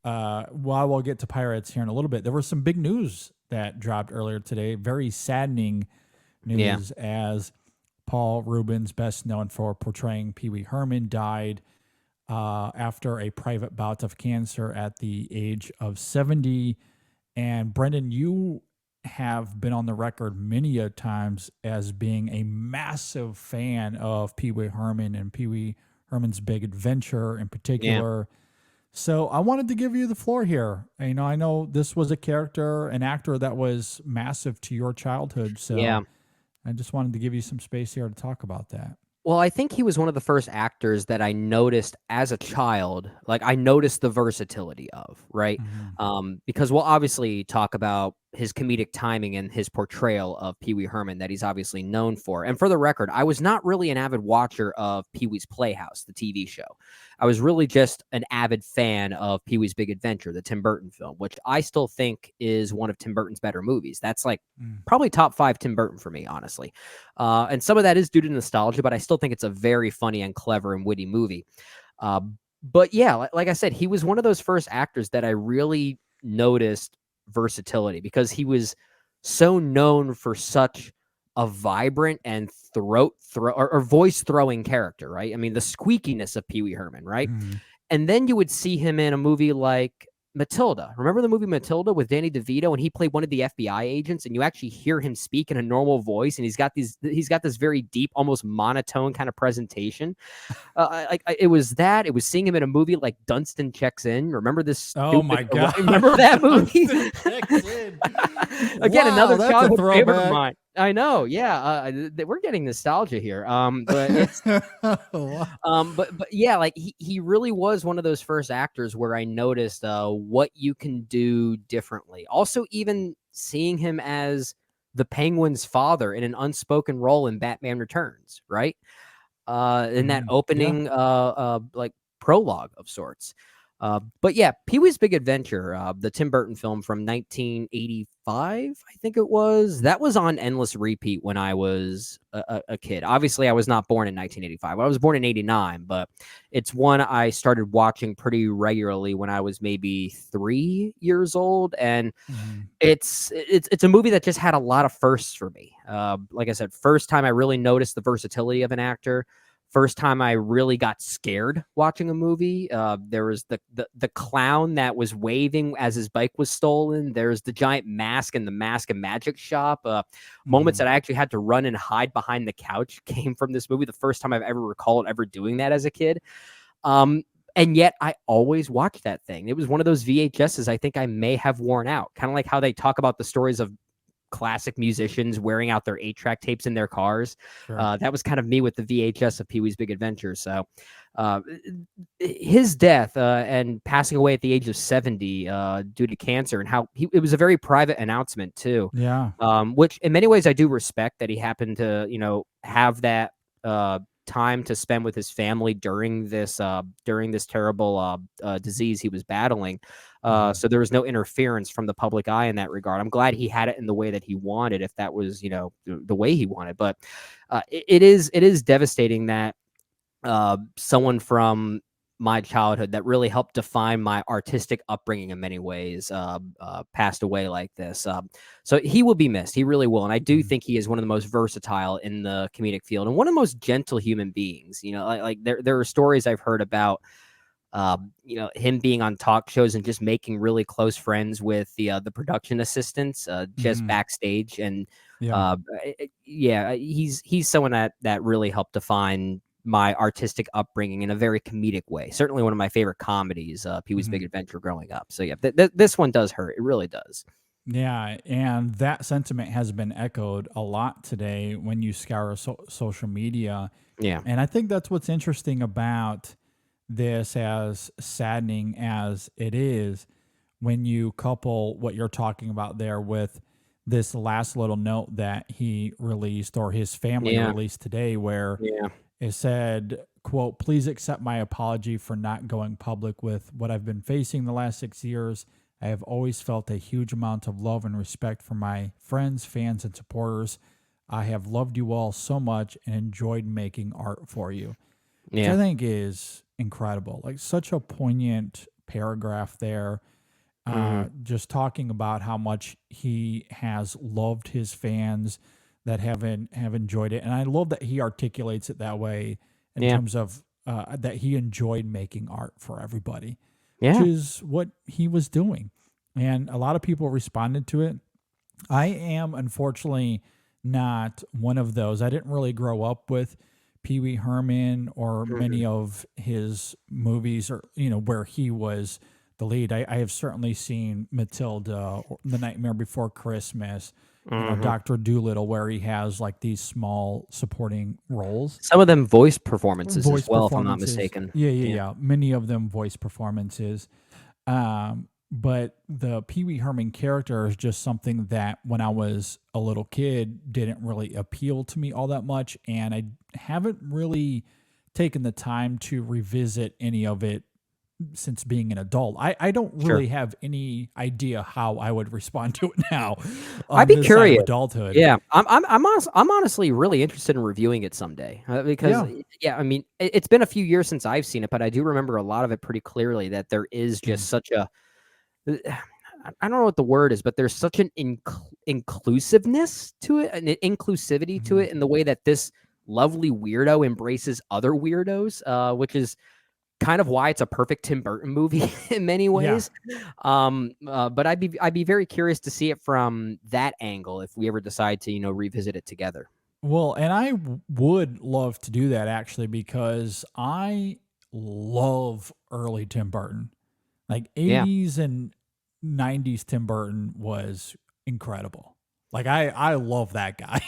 while we'll get to Pirates here in a little bit, there was some big news that dropped earlier today. Very saddening Yeah. news as Paul Reubens, best known for portraying Pee Wee Herman, died after a private bout of cancer at the age of 70. And Brendan, you have been on the record many a times as being a massive fan of Pee Wee Herman and Pee Wee Herman's Big Adventure in Yeah. particular. So I wanted to give you the floor here. I know this was a character, an actor that was massive to your childhood. Yeah. So I just wanted to give you some space here to talk about that. Well, I think he was one of the first actors that I noticed as a child. Like, I noticed the versatility of, right? Mm-hmm. Because we'll obviously talk about his comedic timing and his portrayal of Pee Wee Herman that he's obviously known for. And for the record, I was not really an avid watcher of Pee Wee's Playhouse, the TV show. I was really just an avid fan of Pee Wee's Big Adventure, the Tim Burton film, which I still think is one of Tim Burton's better movies. That's like probably top 5 Tim Burton for me, honestly. And some of that is due to nostalgia, but I still think it's a very funny and clever and witty movie. Uh, but yeah, like I said, he was one of those first actors that I really noticed versatility because he was so known for such a vibrant and or voice throwing character, right? I mean, the squeakiness of Pee Wee Herman, right? Mm-hmm. And then you would see him in a movie like Matilda. Remember the movie Matilda with Danny DeVito, and he played one of the FBI agents, and you actually hear him speak in a normal voice, and he's got this very deep, almost monotone kind of presentation. It was that. It was seeing him in a movie like Dunstan Checks In. Remember this Oh stupid? my God. Remember that movie? Checks in. Again, Wow, another that's a childhood favorite of throwback. mine. I know, yeah. We're getting nostalgia here. But it's but yeah, like he really was one of those first actors where I noticed what you can do differently. Also, even seeing him as the Penguin's father in an unspoken role in Batman Returns, right? In that Yeah. opening like prologue of sorts. But yeah, Pee-wee's Big Adventure, the Tim Burton film from 1985, I think it was. That was on endless repeat when I was a kid. Obviously, I was not born in 1985. I was born in 89, but it's one I started watching pretty regularly when I was maybe 3 years old, and Mm-hmm. it's a movie that just had a lot of firsts for me. Like I said, first time I really noticed the versatility of an actor. First time I really got scared watching a movie. There was the clown that was waving as his bike was stolen. There's the giant mask in the Mask and Magic shop. Moments Mm-hmm. that I actually had to run and hide behind the couch came from this movie. The first time I've ever recalled ever doing that as a kid. Um, and yet I always watched that thing. It was one of those VHSs I think I may have worn out. Kind of like how they talk about the stories of classic musicians wearing out their 8-track tapes in their cars. Sure. That was kind of me with the VHS of Pee-wee's Big Adventure. So uh, his death and passing away at the age of 70 due to cancer, and how it was a very private announcement too, Yeah. which in many ways I do respect that he happened to, have that time to spend with his family during this terrible disease he was battling. Mm-hmm. So there was no interference from the public eye in that regard. I'm glad he had it in the way that he wanted, if that was, the way he wanted. But it is devastating that someone from my childhood that really helped define my artistic upbringing in many ways passed away like this. So he will be missed. He really will. And I do Mm-hmm. think he is one of the most versatile in the comedic field and one of the most gentle human beings. Like there are stories I've heard about him being on talk shows and just making really close friends with the production assistants just Mm-hmm. backstage. And Yeah. uh, yeah, he's someone that really helped define my artistic upbringing in a very comedic way. Certainly one of my favorite comedies, Pee-wee's Mm-hmm. Big Adventure growing up. So yeah, this one does hurt. It really does. Yeah, and that sentiment has been echoed a lot today when you scour social media. Yeah. And I think that's what's interesting about this, as saddening as it is, when you couple what you're talking about there with this last little note that he released, or his family Yeah. released today, where Yeah. it said, quote, "Please accept my apology for not going public with what I've been facing the last 6 years. I have always felt a huge amount of love and respect for my friends, fans, and supporters. I have loved you all so much and enjoyed making art for you," which I Yeah. think is incredible. Like, such a poignant paragraph there, Mhm. just talking about how much he has loved his fans that have enjoyed it, and I love that he articulates it that way in Yeah. terms of that he enjoyed making art for everybody, which Yeah. is what he was doing, and a lot of people responded to it. I am unfortunately not one of those. I didn't really grow up with Pee Wee Herman or Mhm. many of his movies, or where he was the lead. I have certainly seen Matilda, or The Nightmare Before Christmas, Mhm. Doctor Doolittle, where he has like these small supporting roles, Some of them voice performances as voice well, if I'm not performances. mistaken. Yeah, yeah, Yeah. yeah. Many of them voice performances. But the Pee Wee Herman character is just something that when I was a little kid didn't really appeal to me all that much. And I haven't really taken the time to revisit any of it since being an adult. I don't Sure. really have any idea how I would respond to it now I'd on be this side of curious. adulthood. Yeah, I'm honestly really interested in reviewing it someday, because Yeah. yeah, I mean, it's been a few years since I've seen it, but I do remember a lot of it pretty clearly. That there is Mm. just such a I don't know what the word is, but there's such an inclusiveness to it, an inclusivity to Mhm. it, in the way that this lovely weirdo embraces other weirdos, which is kind of why it's a perfect Tim Burton movie in many Yeah. ways. But I'd be very curious to see it from that angle if we ever decide to, revisit it together. Well, and I would love to do that actually because I love early Tim Burton. Like Yeah. 80s and 90s Tim Burton was incredible. Like I love that guy.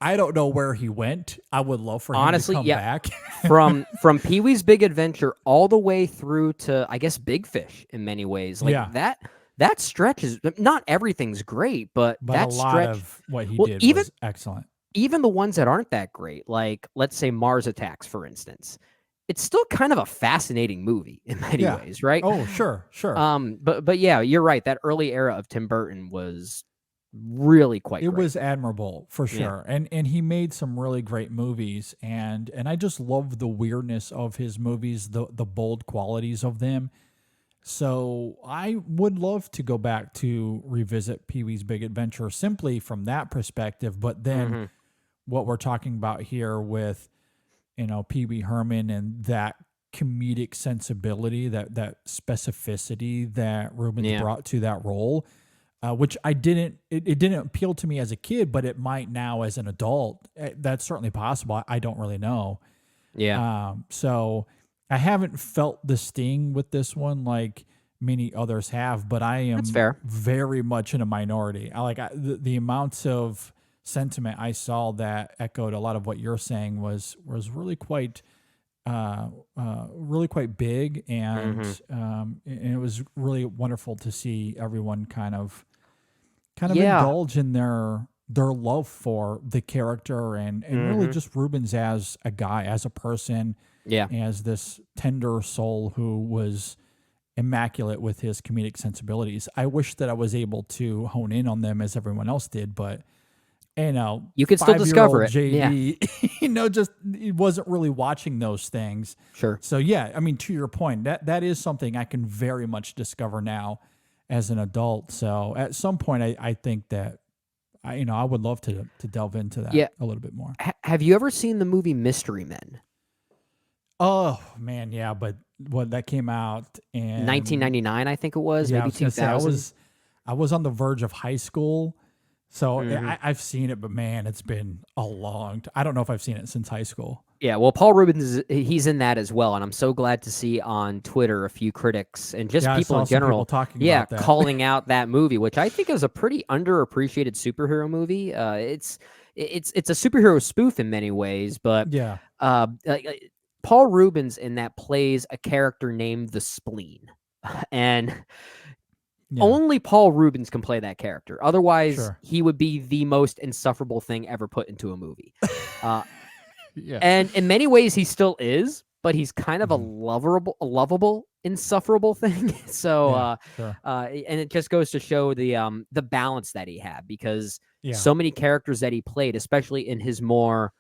I don't know where he went. I would love for him to Honestly, come yeah. back. From Pee-wee's Big Adventure all the way through to, I guess, Big Fish in many ways. Like Yeah, that stretch is not everything's great, but but a that lot stretch, of what he well, did even was excellent. even the ones that aren't that great, like let's say Mars Attacks, for instance, it's still kind of a fascinating movie in many Yeah. ways, right? Oh, sure, sure. But yeah, you're right. That early era of Tim Burton was really quite It great. was admirable for Yeah. sure. And he made some really great movies, and I just love the weirdness of his movies, the bold qualities of them. So I would love to go back to revisit Pee-wee's Big Adventure simply from that perspective, but then Hmm. what we're talking about here with Pee-wee Herman and that comedic sensibility, that specificity that Rubens Yeah. brought to that role, which it didn't appeal to me as a kid, but it might now as an adult. That's certainly possible. I don't really know. Yeah. So I haven't felt the sting with this one like many others have, but I That's am fair. very much in a minority. The amounts of sentiment I saw that echoed a lot of what you're saying was uh, really quite big, Hmm. and it was really wonderful to see everyone kind of Yeah. indulge in their love for the character, and really Hmm. just Rubens as a guy, as a person, Yeah. as this tender soul who was immaculate with his comedic sensibilities. I wish that I was able to hone in on them as everyone else did, but You can still 5 year discover old it. Yeah. JV, just he wasn't really watching those things. Sure. So yeah, I mean, to your point, that is something I can very much discover now as an adult. So at some point, I think that I would love to delve into that Yeah. a little bit more. Have you ever seen the movie Mystery Men? Oh man, yeah, but what that came out in 1999, I think it was, yeah, I maybe was gonna say 2000. I was on the verge of high school, so Hmm. I've seen it, but man, it's been a long. I don't know if I've seen it since high school. Yeah, well, Paul Reubens he's in that as well, and I'm so glad to see on Twitter a few critics and just Yeah, I people saw in some people general, talking yeah, about that. calling out that movie, which I think is a pretty underappreciated superhero movie. It's a superhero spoof in many ways, but Yeah, like, Paul Reubens in that plays a character named the Spleen, and yeah, only Paul Reubens can play that character. Otherwise, sure. he would be the most insufferable thing ever put into a movie. Uh, Yeah. And in many ways, he still is, but he's kind of Mhm. a lovable, insufferable thing. So, Yeah, sure. and it just goes to show the balance that he had, because Yeah. so many characters that he played, especially in his more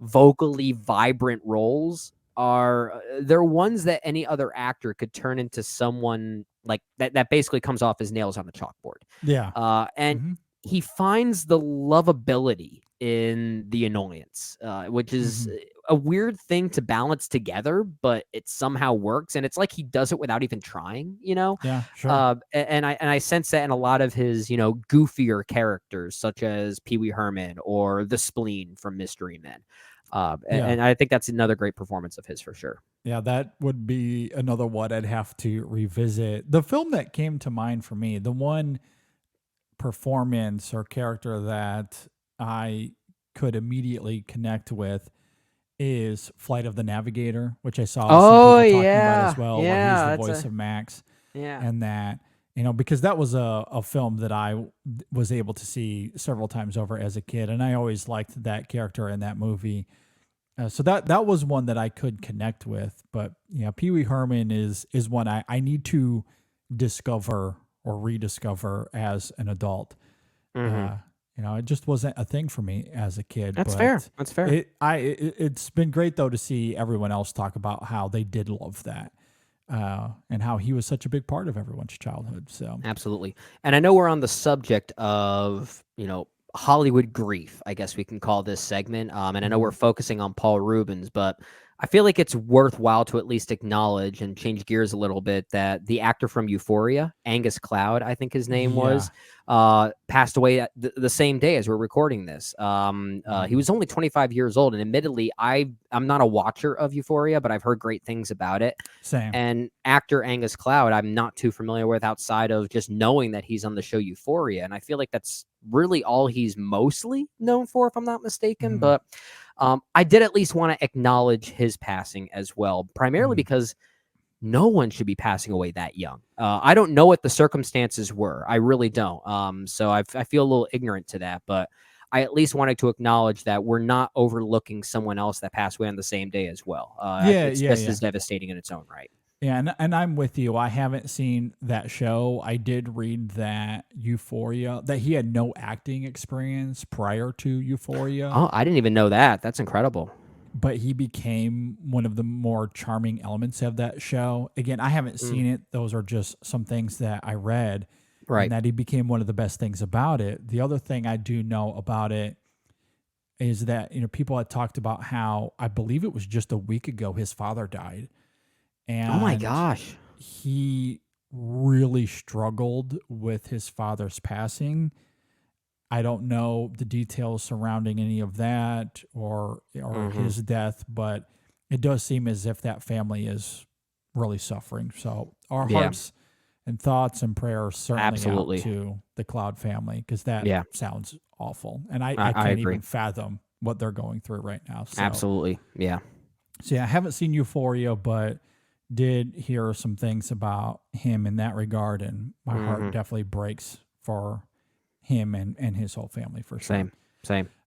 vocally vibrant roles, are they're ones that any other actor could turn into someone like that basically comes off as nails on a chalkboard. Yeah. And Hmm. he finds the lovability in the annoyance, which is Hmm. a weird thing to balance together, but it somehow works. And it's like he does it without even trying, you know? Yeah, sure. And I sense that in a lot of his, goofier characters, such as Pee Wee Herman or the Spleen from Mystery Men. Yeah. And I think that's another great performance of his for sure. Yeah, that would be another one I'd have to revisit. The film that came to mind for me, the one performance or character that I could immediately connect with is Flight of the Navigator, which I saw some Oh people talking about as yeah, well, where he's yeah, the that's voice a of Max. yeah. And that, because that was a film that was able to see several times over as a kid. And I always liked that character in that movie. So that was one that I could connect with. But yeah, Pee Wee Herman is one I need to discover or rediscover as an adult. Hmm. Uh, it just wasn't a thing for me as a kid. That's fair. But That's fair. it's been great though to see everyone else talk about how they did love that, and how he was such a big part of everyone's childhood. So Absolutely. And I know we're on the subject of, Hollywood grief, I guess we can call this segment. And I know we're mhm. focusing on Paul Reubens, but I feel like it's worthwhile to at least acknowledge and change gears a little bit that the actor from Euphoria, Angus Cloud, I think his name Yeah. was, passed away at the same day as we're recording this. He Mhm. was only 25 years old, and admittedly, I'm not a watcher of Euphoria, but I've heard great things about it. Same. And actor Angus Cloud, I'm not too familiar with outside of just knowing that he's on the show Euphoria. And I feel like that's really all he's mostly known for, if I'm not mistaken. Mhm. But I did at least want to acknowledge his passing as well, primarily Mhm. because no one should be passing away that young. I don't know what the circumstances were. I really don't. So I feel a little ignorant to that, but I at least wanted to acknowledge that we're not overlooking someone else that passed away on the same day as well. Yeah, It's yeah, just yeah. as devastating in its own right. Yeah, and I'm with you. I haven't seen that show. I did read that Euphoria, that he had no acting experience prior to Euphoria, Oh, I didn't even know that. That's incredible. but he became one of the more charming elements of that show. Again, I haven't Mm, seen it. Those are just some things that I read, and right. that he became one of the best things about it. The other thing I do know about it is that, people had talked about how, I believe it was just a week ago, his father died. Oh my And gosh. he really struggled with his father's passing. I don't know the details surrounding any of that or Hmm. his death, but it does seem as if that family is really suffering. So our Yeah, hearts and thoughts and prayers certainly out absolutely. to the Cloud family, because that Yeah, sounds awful. And I I can't agree. even fathom what they're going through right now. Absolutely. Yeah. So yeah, I haven't seen Euphoria, but did hear some things about him in that regard, and my heart Hmm. definitely breaks for him and his whole family for sure. Same. Same.